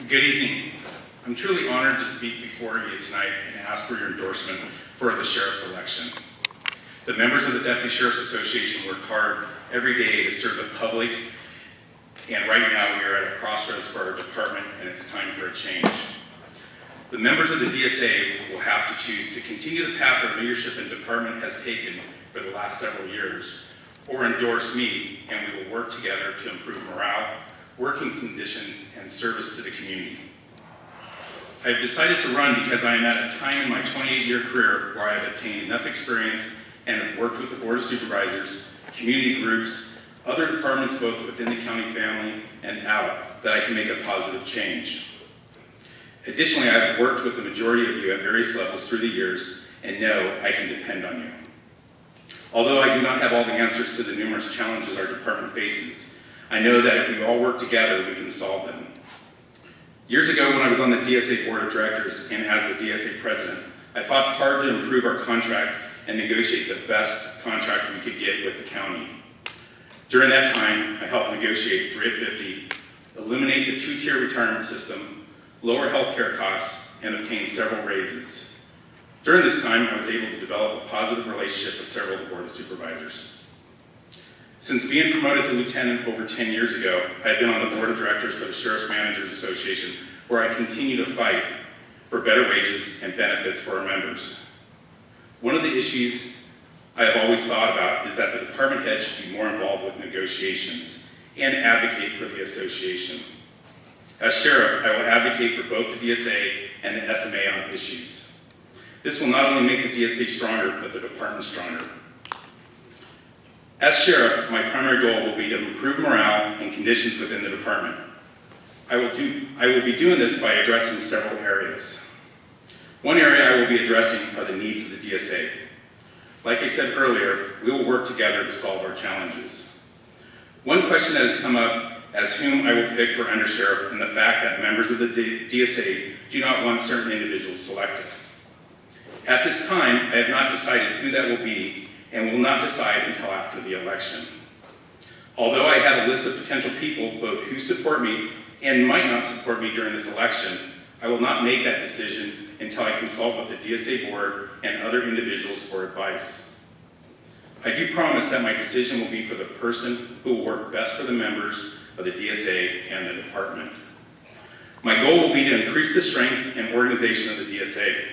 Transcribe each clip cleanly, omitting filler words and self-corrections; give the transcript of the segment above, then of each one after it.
Good evening. I'm truly honored to speak before you tonight and ask for your endorsement for the sheriff's election. The members of the Deputy Sheriff's Association work hard every day to serve the public, and right now we are at a crossroads for our department and it's time for a change. The members of the DSA will have to choose to continue the path our leadership and department has taken for the last several years, or endorse me, and we will work together to improve morale, working conditions, and service to the community. I've decided to run because I am at a time in my 28-year career where I have obtained enough experience and have worked with the Board of Supervisors, community groups, other departments both within the county family and out, that I can make a positive change. Additionally, I have worked with the majority of you at various levels through the years and know I can depend on you. Although I do not have all the answers to the numerous challenges our department faces, I know that if we all work together, we can solve them. Years ago, when I was on the DSA Board of Directors and as the DSA President, I fought hard to improve our contract and negotiate the best contract we could get with the county. During that time, I helped negotiate 3 at 50, eliminate the 2-tier retirement system, lower healthcare costs, and obtain several raises. During this time, I was able to develop a positive relationship with several of the Board of Supervisors. Since being promoted to lieutenant over 10 years ago, I have been on the Board of Directors for the Sheriff's Managers Association, where I continue to fight for better wages and benefits for our members. One of the issues I have always thought about is that the department head should be more involved with negotiations and advocate for the association. As sheriff, I will advocate for both the DSA and the SMA on issues. This will not only make the DSA stronger, but the department stronger. As sheriff, my primary goal will be to improve morale and conditions within the department. I will be doing this by addressing several areas. One area I will be addressing are the needs of the DSA. Like I said earlier, we will work together to solve our challenges. One question that has come up as whom I will pick for undersheriff, and the fact that members of the DSA do not want certain individuals selected. At this time, I have not decided who that will be and will not decide until after the election. Although I have a list of potential people, both who support me and might not support me during this election, I will not make that decision until I consult with the DSA board and other individuals for advice. I do promise that my decision will be for the person who will work best for the members of the DSA and the department. My goal will be to increase the strength and organization of the DSA.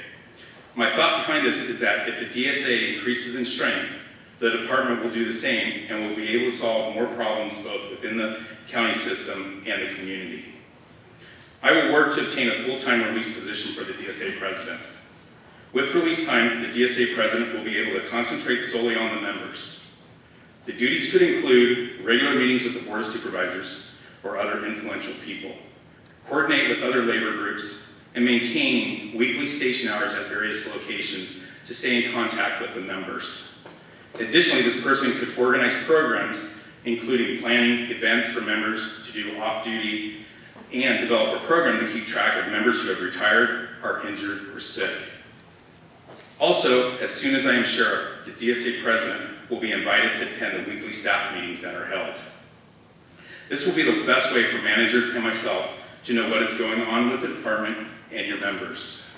My thought behind this is that if the DSA increases in strength, the department will do the same and will be able to solve more problems both within the county system and the community. I will work to obtain a full-time release position for the DSA president. With release time, the DSA president will be able to concentrate solely on the members. The duties could include regular meetings with the Board of Supervisors or other influential people, coordinate with other labor groups, and maintain weekly station hours at various locations to stay in contact with the members. Additionally, this person could organize programs, including planning events for members to do off-duty, and develop a program to keep track of members who have retired, are injured, or sick. Also, as soon as I am sheriff, the DSA president will be invited to attend the weekly staff meetings that are held. This will be the best way for managers and myself to know what is going on with the department and your members.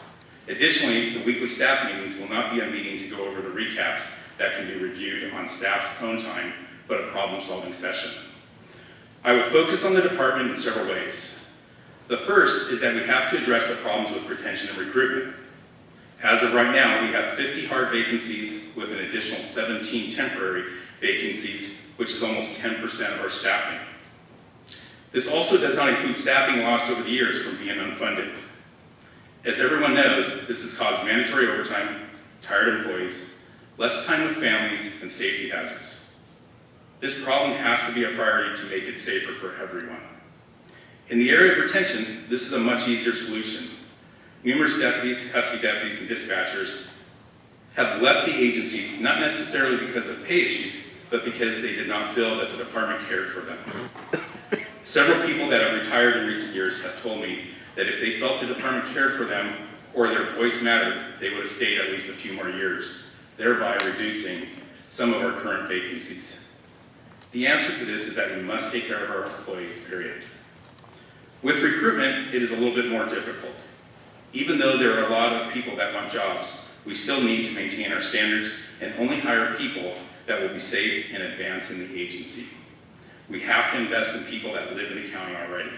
Additionally, the weekly staff meetings will not be a meeting to go over the recaps that can be reviewed on staff's own time, but a problem-solving session. I will focus on the department in several ways. The first is that we have to address the problems with retention and recruitment. As of right now, we have 50 hard vacancies with an additional 17 temporary vacancies, which is almost 10% of our staffing. This also does not include staffing lost over the years from being unfunded. As everyone knows, this has caused mandatory overtime, tired employees, less time with families, and safety hazards. This problem has to be a priority to make it safer for everyone. In the area of retention, this is a much easier solution. Numerous deputies, custody deputies, and dispatchers have left the agency, not necessarily because of pay issues, but because they did not feel that the department cared for them. Several people that have retired in recent years have told me that if they felt the department cared for them or their voice mattered, they would have stayed at least a few more years, thereby reducing some of our current vacancies. The answer to this is that we must take care of our employees, period. With recruitment, it is a little bit more difficult. Even though there are a lot of people that want jobs, we still need to maintain our standards and only hire people that will be safe and advance in the agency. We have to invest in people that live in the county already.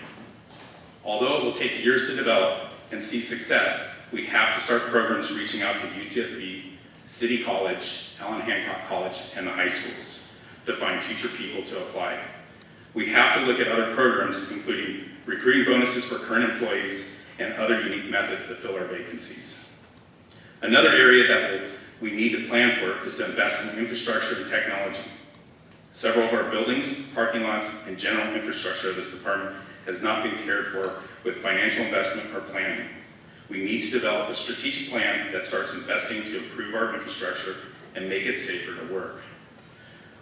Although it will take years to develop and see success, we have to start programs reaching out to UCSB, City College, Allen Hancock College, and the high schools to find future people to apply. We have to look at other programs, including recruiting bonuses for current employees and other unique methods to fill our vacancies. Another area that we need to plan for is to invest in infrastructure and technology. Several of our buildings, parking lots, and general infrastructure of this department has not been cared for with financial investment or planning. We need to develop a strategic plan that starts investing to improve our infrastructure and make it safer to work.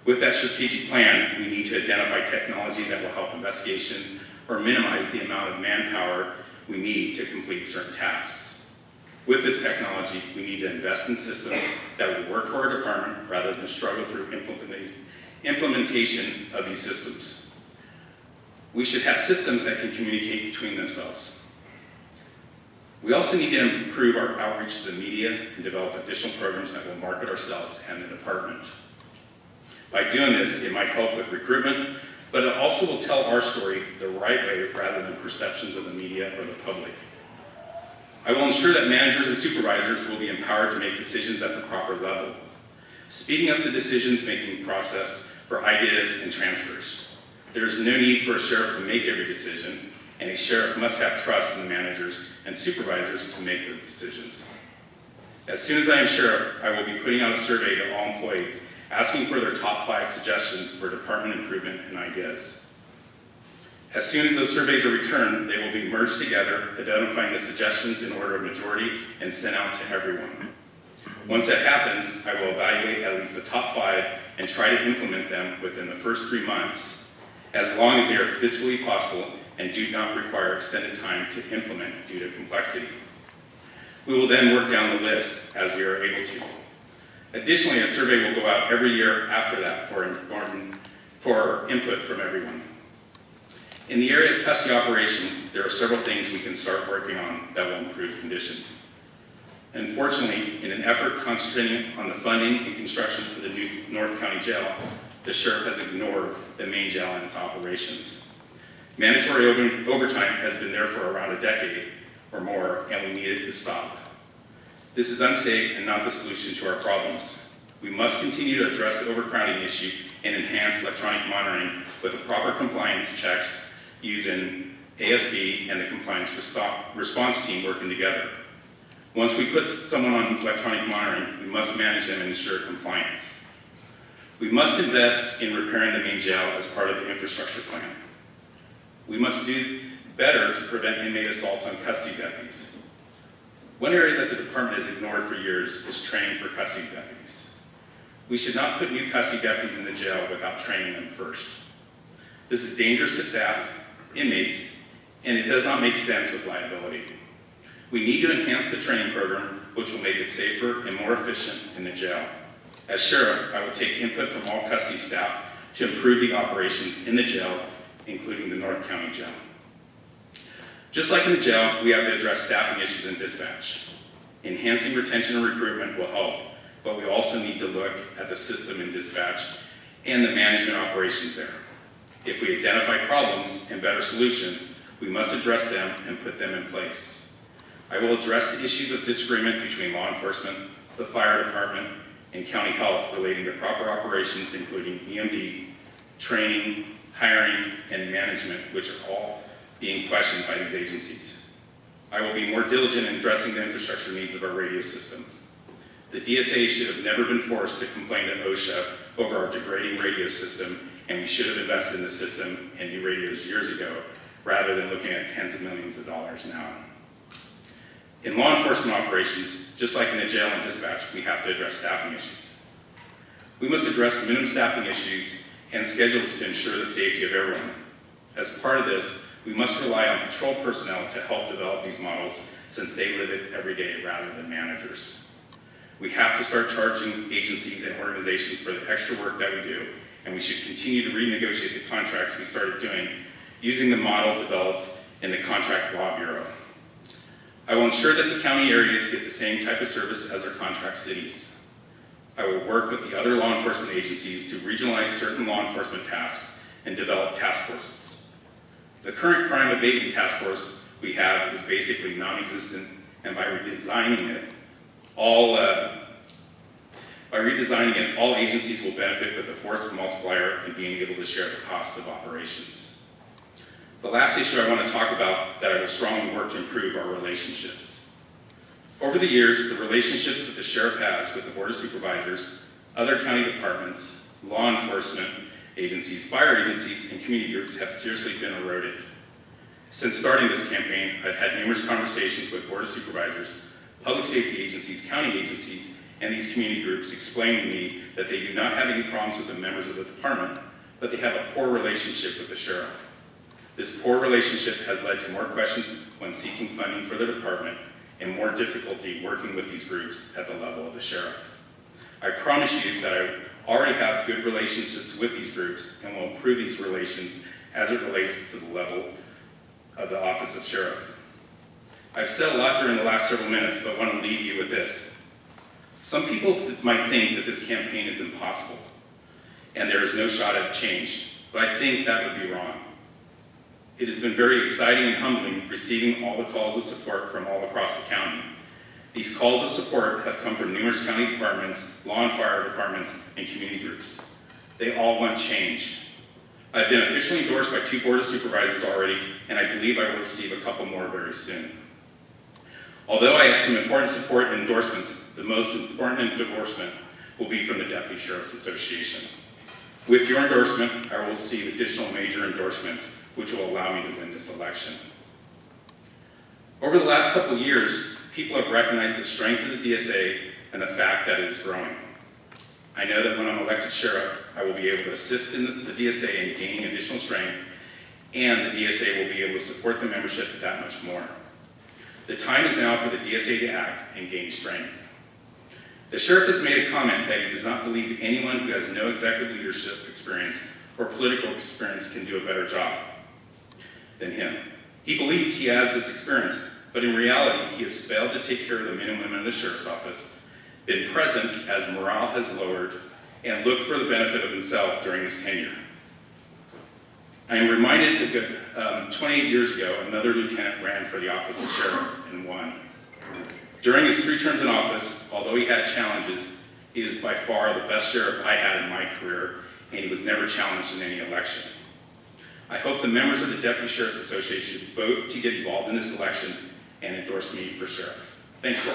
With that strategic plan, we need to identify technology that will help investigations or minimize the amount of manpower we need to complete certain tasks. With this technology, we need to invest in systems that will work for our department rather than struggle through implementation of these systems. We should have systems that can communicate between themselves. We also need to improve our outreach to the media and develop additional programs that will market ourselves and the department. By doing this, it might help with recruitment, but it also will tell our story the right way rather than perceptions of the media or the public. I will ensure that managers and supervisors will be empowered to make decisions at the proper level, speeding up the decisions-making process for ideas and transfers. There is no need for a sheriff to make every decision, and a sheriff must have trust in the managers and supervisors to make those decisions. As soon as I am sheriff, I will be putting out a survey to all employees asking for their top 5 suggestions for department improvement and ideas. As soon as those surveys are returned, they will be merged together, identifying the suggestions in order of majority and sent out to everyone. Once that happens, I will evaluate at least the top 5 and try to implement them within the first 3 months, as long as they are fiscally possible and do not require extended time to implement due to complexity. We will then work down the list as we are able to. Additionally, a survey will go out every year after that for input from everyone. In the area of custody operations, there are several things we can start working on that will improve conditions. Unfortunately, in an effort concentrating on the funding and construction of the new North County Jail, the sheriff has ignored the main jail and its operations. Mandatory overtime has been there for around a decade or more, and we need it to stop. This is unsafe and not the solution to our problems. We must continue to address the overcrowding issue and enhance electronic monitoring with the proper compliance checks using ASB and the compliance response team working together. Once we put someone on electronic monitoring, we must manage them and ensure compliance. We must invest in repairing the main jail as part of the infrastructure plan. We must do better to prevent inmate assaults on custody deputies. One area that the department has ignored for years is training for custody deputies. We should not put new custody deputies in the jail without training them first. This is dangerous to staff, inmates, and it does not make sense with liability. We need to enhance the training program, which will make it safer and more efficient in the jail. As sheriff, I will take input from all custody staff to improve the operations in the jail, including the North County Jail. Just like in the jail, we have to address staffing issues in dispatch. Enhancing retention and recruitment will help, but we also need to look at the system in dispatch and the management operations there. If we identify problems and better solutions, we must address them and put them in place. I will address the issues of disagreement between law enforcement, the fire department, and county health relating to proper operations, including EMD, training, hiring, and management, which are all being questioned by these agencies. I will be more diligent in addressing the infrastructure needs of our radio system. The DSA should have never been forced to complain to OSHA over our degrading radio system, and we should have invested in the system and new radios years ago, rather than looking at tens of millions of dollars now. In law enforcement operations, just like in the jail and dispatch, we have to address staffing issues. We must address minimum staffing issues and schedules to ensure the safety of everyone. As part of this, we must rely on patrol personnel to help develop these models, since they live it every day rather than managers. We have to start charging agencies and organizations for the extra work that we do, and we should continue to renegotiate the contracts we started doing using the model developed in the Contract Law Bureau. I will ensure that the county areas get the same type of service as our contract cities. I will work with the other law enforcement agencies to regionalize certain law enforcement tasks and develop task forces. The current crime abatement task force we have is basically non-existent, and by redesigning it, all agencies will benefit with the force multiplier and being able to share the cost of operations. The last issue I want to talk about that I will strongly work to improve are relationships. Over the years, the relationships that the sheriff has with the Board of Supervisors, other county departments, law enforcement agencies, fire agencies, and community groups have seriously been eroded. Since starting this campaign, I've had numerous conversations with Board of Supervisors, public safety agencies, county agencies, and these community groups explaining to me that they do not have any problems with the members of the department, but they have a poor relationship with the sheriff. This poor relationship has led to more questions when seeking funding for the department and more difficulty working with these groups at the level of the sheriff. I promise you that I already have good relationships with these groups and will improve these relations as it relates to the level of the office of sheriff. I've said a lot during the last several minutes, but want to leave you with this. Some people might think that this campaign is impossible and there is no shot at change, but I think that would be wrong. It has been very exciting and humbling receiving all the calls of support from all across the county. These calls of support have come from numerous county departments, law and fire departments, and community groups. They all want change. I've been officially endorsed by 2 Board of Supervisors already, and I believe I will receive a couple more very soon. Although I have some important support and endorsements, the most important endorsement will be from the Deputy Sheriff's Association. With your endorsement, I will receive additional major endorsements, which will allow me to win this election. Over the last couple of years, people have recognized the strength of the DSA and the fact that it is growing. I know that when I'm elected sheriff, I will be able to assist in the DSA in gaining additional strength, and the DSA will be able to support the membership that much more. The time is now for the DSA to act and gain strength. The sheriff has made a comment that he does not believe anyone who has no executive leadership experience or political experience can do a better job than him. He believes he has this experience, but in reality, he has failed to take care of the men and women of the sheriff's office, been present as morale has lowered, and looked for the benefit of himself during his tenure. I am reminded that 28 years ago, another lieutenant ran for the office of sheriff and won. During his 3 terms in office, although he had challenges, he was by far the best sheriff I had in my career, and he was never challenged in any election. I hope the members of the Deputy Sheriff's Association vote to get involved in this election and endorse me for sheriff. Thank you.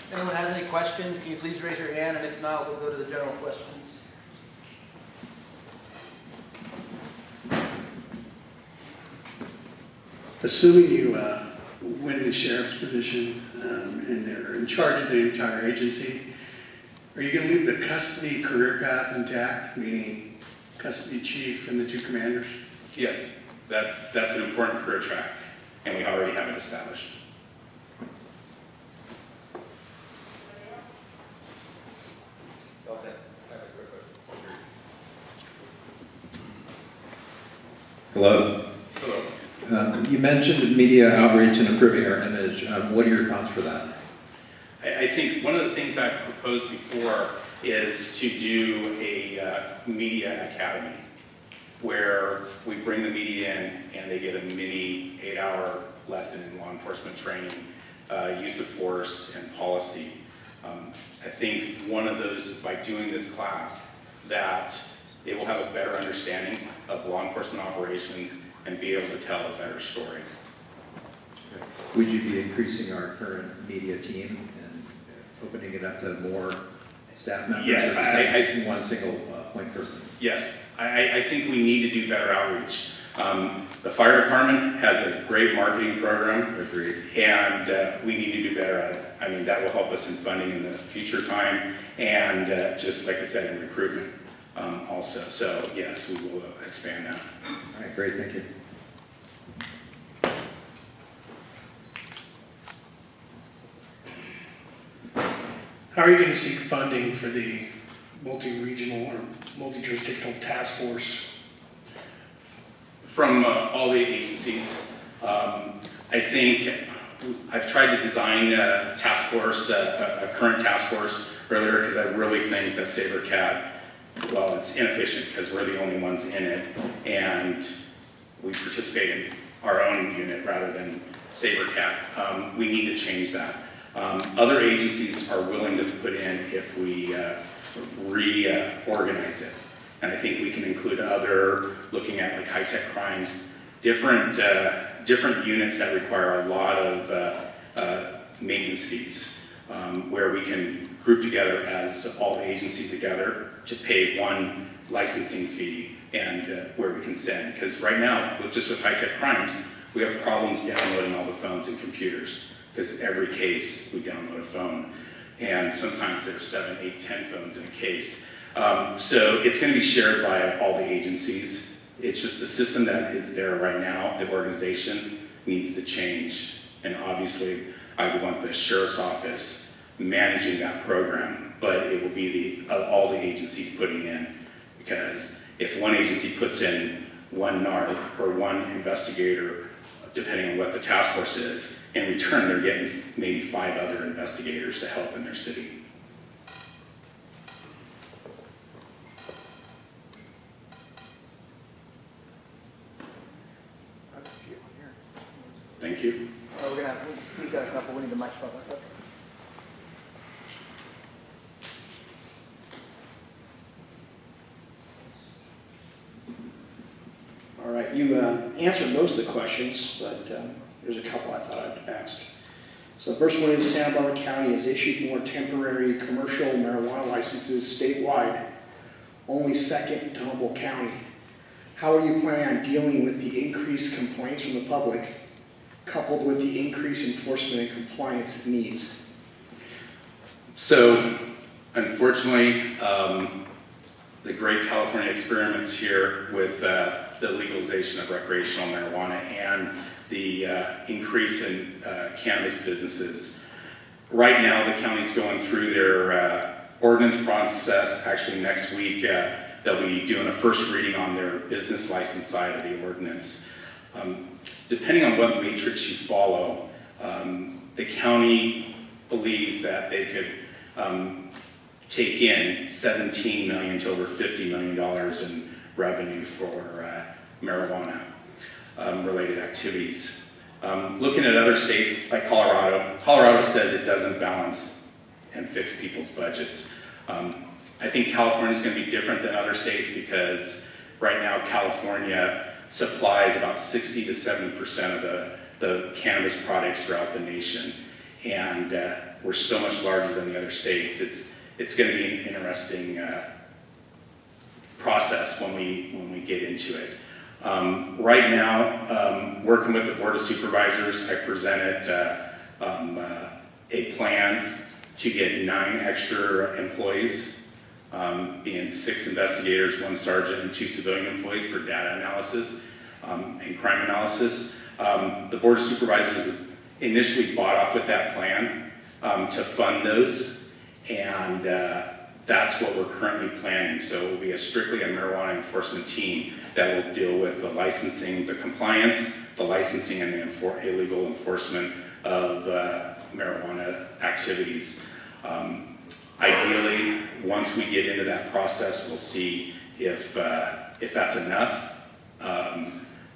If anyone has any questions, can you please raise your hand, and if not, we'll go to the general questions. Assuming you win the sheriff's position and they're in charge of the entire agency, are you going to leave the custody career path intact, meaning custody chief and the 2 commanders? Yes, that's an important career track, and we already have it established. Hello. You mentioned media outreach and improving our image. What are your thoughts for that? I think one of the things I proposed before is to do a media academy where we bring the media in and they get a mini 8-hour lesson in law enforcement training, use of force, and policy. I think one of those, by doing this class, that they will have a better understanding of law enforcement operations and be able to tell a better story. Would you be increasing our current media team and opening it up to more staff members? Yes, or just one single point person? Yes, I think we need to do better outreach. The fire department has a great marketing program. Agreed. And we need to do better at it. I mean, that will help us in funding in the future time and just like I said, in recruitment also. So yes, we will expand that. All right, great, thank you. How are you gonna seek funding for the multi-regional or multi-jurisdictional task force? From all the agencies. I think I've tried to design a task force, a current task force earlier, because I really think that SaberCat, well, it's inefficient because we're the only ones in it, and we participate in our own unit rather than SaberCat. We need to change that. Other agencies are willing to put in if we reorganize it. And I think we can include other, looking at like high-tech crimes, different units that require a lot of maintenance fees, where we can group together as all the agencies together to pay one licensing fee and where we can send. Because right now, with high-tech crimes, we have problems downloading all the phones and computers, because every case we download a phone. And sometimes there's 7, 8, 10 phones in a case. So it's going to be shared by all the agencies. It's just the system that is there right now, the organization, needs to change. And obviously, I would want the sheriff's office managing that program, but it will be all the agencies putting in. Because if one agency puts in one narc or one investigator, depending on what the task force is, in return they're getting maybe 5 other investigators to help in their city. Thank you. Oh, we've got a couple, we need the microphone. All right, you answered most of the questions, but there's a couple I thought I'd ask. So the first one is Santa Barbara County has issued more temporary commercial marijuana licenses statewide, only second to Humboldt County. How are you planning on dealing with the increased complaints from the public, coupled with the increased enforcement and compliance needs? So, unfortunately, the great California experiments here with the legalization of recreational marijuana and the increase in cannabis businesses. Right now, the county's going through their ordinance process. Actually, next week, they'll be doing a first reading on their business license side of the ordinance. Depending on what matrix you follow, the county believes that they could take in $17 million to over $50 million in revenue for marijuana related activities. Looking at other states like Colorado says it doesn't balance and fix people's budgets. I think California is going to be different than other states because right now California supplies about 60 to 70% of the cannabis products throughout the nation. And we're so much larger than the other states. It's going to be an interesting process when we get into it. Right now, working with the Board of Supervisors, I presented a plan to get 9 extra employees, being 6 investigators, 1 sergeant, and 2 civilian employees for data analysis and crime analysis. The Board of Supervisors initially bought off with that plan to fund those, and that's what we're currently planning. So it will be strictly a marijuana enforcement team that will deal with the licensing, the compliance, the licensing, and the illegal enforcement of marijuana activities. Ideally, once we get into that process, we'll see if that's enough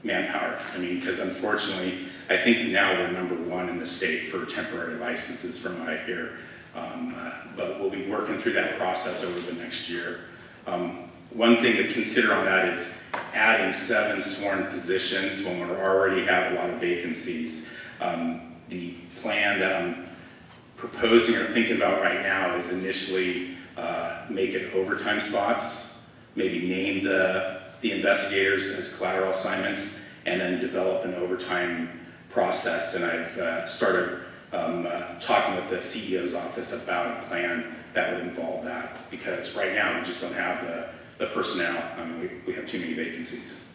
manpower. I mean, because unfortunately, I think now we're #1 in the state for temporary licenses from what I hear. But we'll be working through that process over the next year. One thing to consider on that is adding 7 sworn positions when we already have a lot of vacancies. The plan that I'm proposing or thinking about right now is initially make it overtime spots, maybe name the investigators as collateral assignments, and then develop an overtime process. And I've started talking with the CEO's office about a plan that would involve that, because right now we just don't have the personnel. I mean, we have too many vacancies.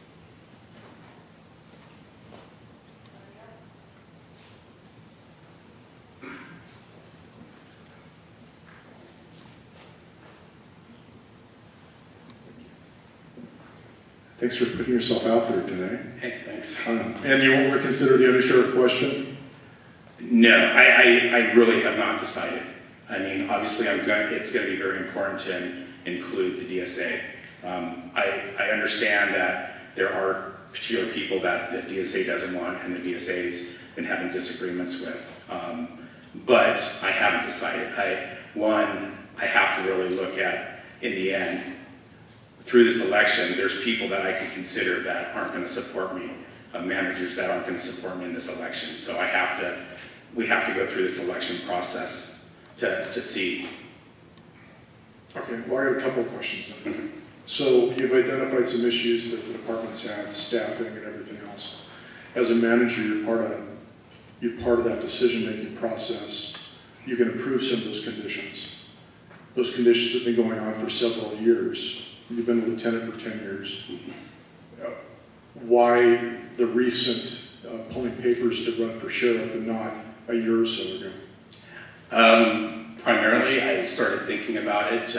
Thanks for putting yourself out there today. Hey, thanks. And you won't reconsider the undersheriff question? No, I really have not decided. I mean, obviously, it's going to be very important to include the DSA. I understand that there are particular people that the DSA doesn't want and the DSA's been having disagreements with. But I haven't decided. I have to really look at, in the end, through this election, there's people that I could consider that aren't going to support me, managers that aren't going to support me in this election. So we have to go through this election process to see. Okay, well, I got a couple of questions then. So you've identified some issues that the departments have, staffing and everything else. As a manager, you're part of that decision-making process. You can improve some of those conditions. Those conditions have been going on for several years. You've been a lieutenant for 10 years. Why the recent pulling papers to run for sheriff and not a year or so ago? Primarily, I started thinking about it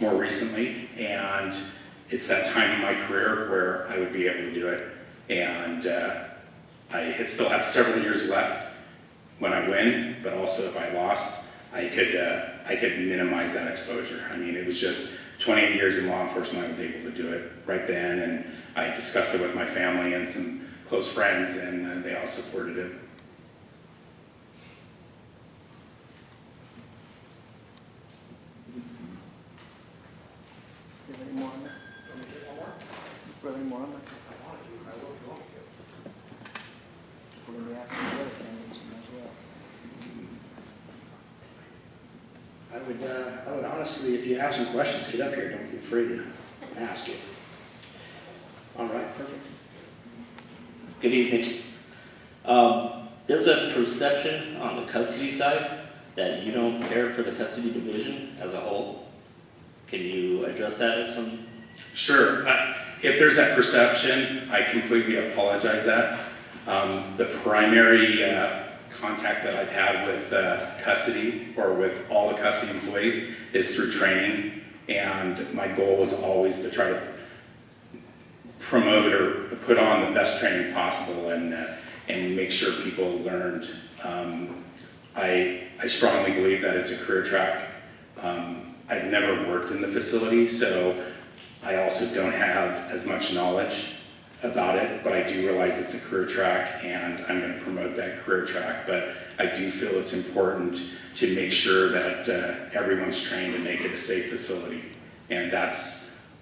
more recently, and it's that time in my career where I would be able to do it. And I still have several years left when I win, but also if I lost, I could minimize that exposure. I mean, it was just 28 years in law enforcement, I was able to do it right then, and I discussed it with my family and some close friends, and they all supported it. Do you have any more on that? For any more on that? We're going to be asking the other candidates as well. I would honestly, if you have some questions, get up here. Don't be afraid to ask it. All right, perfect. Good evening. There's a perception on the custody side that you don't care for the custody division as a whole. Can you address that at some? Sure. If there's that perception, I completely apologize that. The primary contact that I've had with custody or with all the custody employees is through training, and my goal was always to try to promote or put on the best training possible and make sure people learned. I strongly believe that it's a career track. I've never worked in the facility, so I also don't have as much knowledge about it, but I do realize it's a career track, and I'm going to promote that career track. But I do feel it's important to make sure that everyone's trained to make it a safe facility. And that's,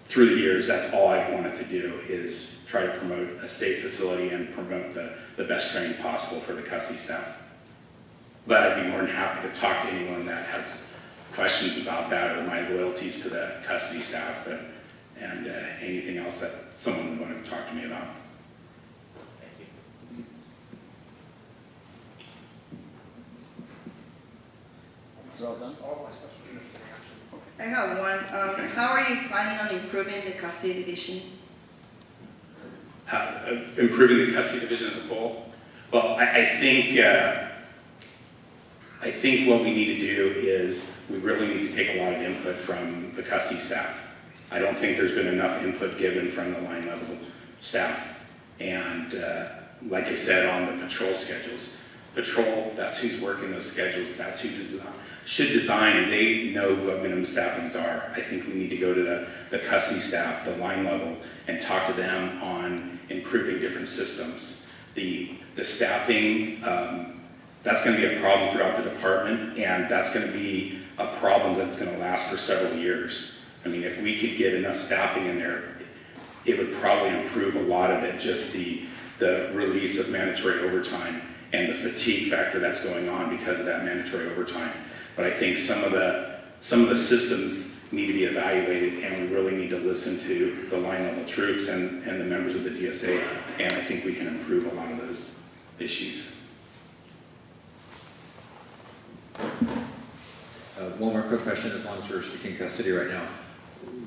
through the years, that's all I've wanted to do, is try to promote a safe facility and promote the best training possible for the custody staff. But I'd be more than happy to talk to anyone that has questions about that or my loyalties to the custody staff and anything else that someone would want to talk to me about. Thank you. You're all done? I have one. How are you planning on improving the custody division? Improving the custody division as a whole? Well, I think what we need to do is we really need to take a lot of input from the custody staff. I don't think there's been enough input given from the line level staff. And like I said, on the patrol schedules, that's who's working those schedules, that's who should design, and they know what minimum staffings are. I think we need to go to the custody staff, the line level, and talk to them on improving different systems. The staffing, that's going to be a problem throughout the department, and that's going to be a problem that's going to last for several years. I mean, if we could get enough staffing in there, it would probably improve a lot of it, just the release of mandatory overtime and the fatigue factor that's going on because of that mandatory overtime. But I think some of the systems need to be evaluated, and we really need to listen to the line level troops and the members of the DSA, and I think we can improve a lot of those issues. One more quick question, as long as we're speaking custody right now.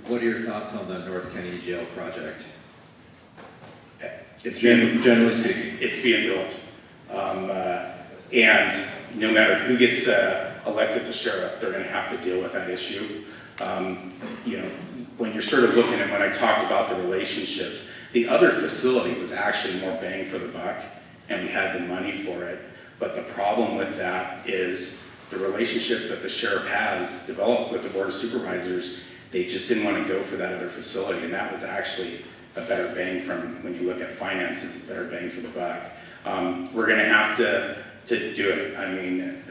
What are your thoughts on the North County Jail project? Generally speaking. It's being built. And no matter who gets elected to sheriff, they're going to have to deal with that issue. You know, when you're sort of looking at when I talked about the relationships, the other facility was actually more bang for the buck, and we had the money for it. But the problem with that is the relationship that the sheriff has developed with the Board of Supervisors, they just didn't want to go for that other facility, and that was actually a better bang from, when you look at finances, better bang for the buck. We're gonna have to do it. I mean,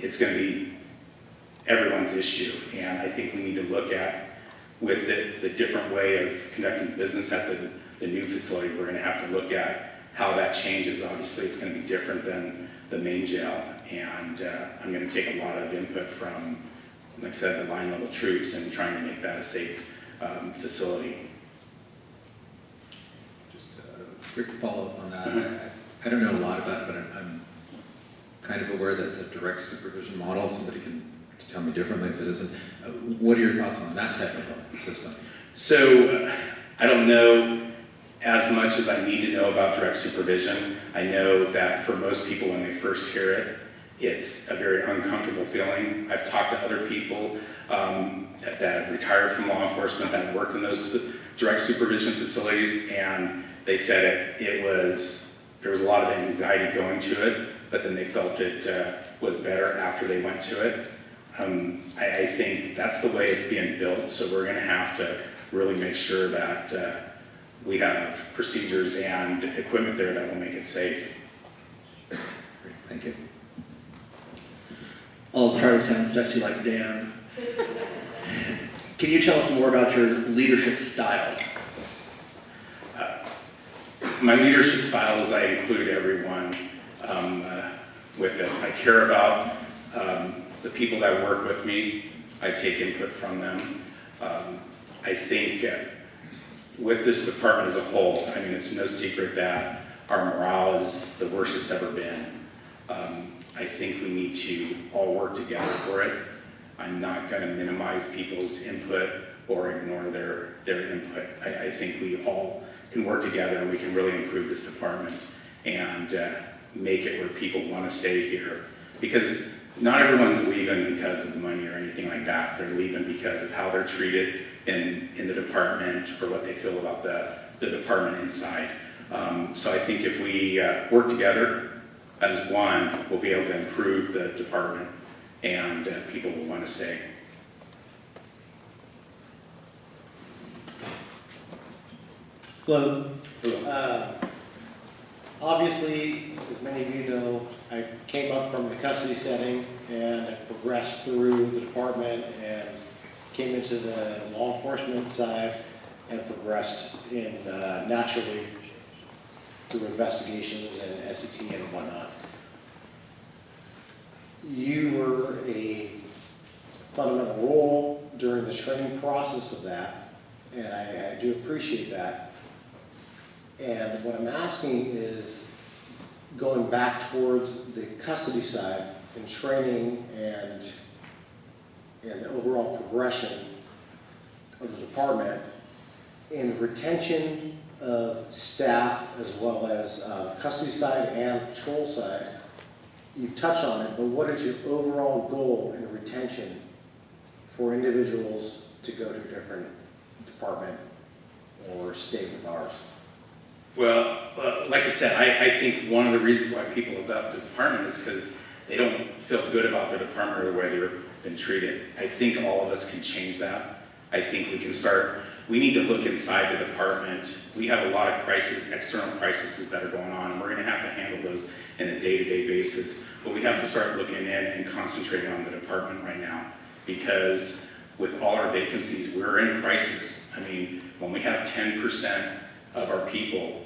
it's gonna be everyone's issue, and I think we need to look at, with the different way of conducting business at the new facility, we're gonna have to look at how that changes. Obviously, it's gonna be different than the main jail, and I'm gonna take a lot of input from, like I said, the line level troops and trying to make that a safe facility. Just a quick follow-up on that. I don't know a lot about it, but I'm kind of aware that it's a direct supervision model. Somebody can tell me differently if it isn't. What are your thoughts on that technical system? So I don't know as much as I need to know about direct supervision. I know that for most people, when they first hear it, it's a very uncomfortable feeling. I've talked to other people that have retired from law enforcement that worked in those direct supervision facilities, and they said there was a lot of anxiety going to it, but then they felt it was better after they went to it. I think that's the way it's being built, so we're going to have to really make sure that we have procedures and equipment there that will make it safe. Great, thank you. I'll try to sound sexy like Dan. Can you tell us more about your leadership style? My leadership style is I include everyone with it. I care about the people that work with me. I take input from them. I think with this department as a whole, I mean, it's no secret that our morale is the worst it's ever been. I think we need to all work together for it. I'm not going to minimize people's input or ignore their input. I think we all can work together and we can really improve this department and make it where people want to stay here. Because not everyone's leaving because of the money or anything like that. They're leaving because of how they're treated in the department or what they feel about the department inside. So I think if we work together as one, we'll be able to improve the department and people will want to stay. Hello. Obviously, as many of you know, I came up from the custody setting and I progressed through the department and came into the law enforcement side and progressed in naturally through investigations and SET and whatnot. You were a fundamental role during the training process of that, and I do appreciate that. And what I'm asking is, going back towards the custody side and training and the overall progression of the department in retention of staff as well as custody side and patrol side. You've touched on it, but what is your overall goal in retention for individuals to go to a different department or stay with ours? Well, like I said, I think one of the reasons why people have left the department is because they don't feel good about their department or the way they've been treated. I think all of us can change that. I think we need to look inside the department. We have a lot of external crises that are going on, and we're going to have to handle those in a day-to-day basis. But we have to start looking in and concentrating on the department right now, because with all our vacancies, we're in crisis. I mean, when we have 10% of our people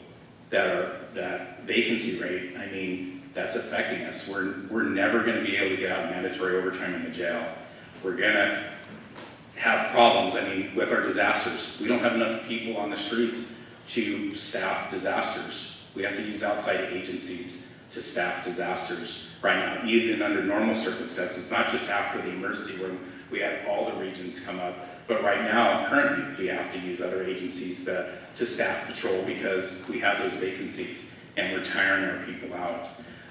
that vacancy rate, I mean, that's affecting us. We're never going to be able to get out mandatory overtime in the jail. We're going to have problems, I mean, with our disasters. We don't have enough people on the streets to staff disasters. We have to use outside agencies to staff disasters right now, even under normal circumstances, not just after the emergency when we had all the regions come up, but right now, currently, we have to use other agencies to staff patrol because we have those vacancies and we're tiring our people out.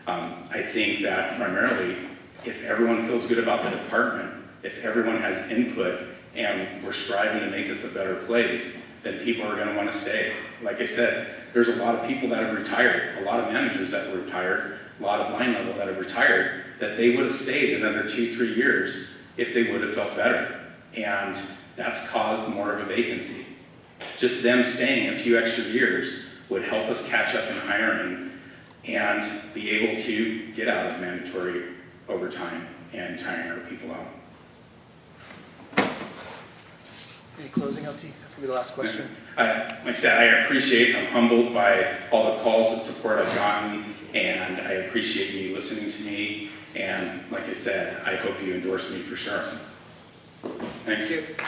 I think that primarily, if everyone feels good about the department, if everyone has input and we're striving to make this a better place, then people are gonna wanna stay. Like I said, there's a lot of people that have retired, a lot of managers that were retired, a lot of line level that have retired, that they would have stayed another 2-3 years if they would have felt better. And that's caused more of a vacancy. Just them staying a few extra years would help us catch up in hiring and be able to get out of mandatory overtime and tiring our people out. Any closing, LT? That's gonna be the last question. Like I said, I appreciate, I'm humbled by all the calls of support I've gotten, and I appreciate you listening to me. And like I said, I hope you endorse me for sure. Thanks. Thank you.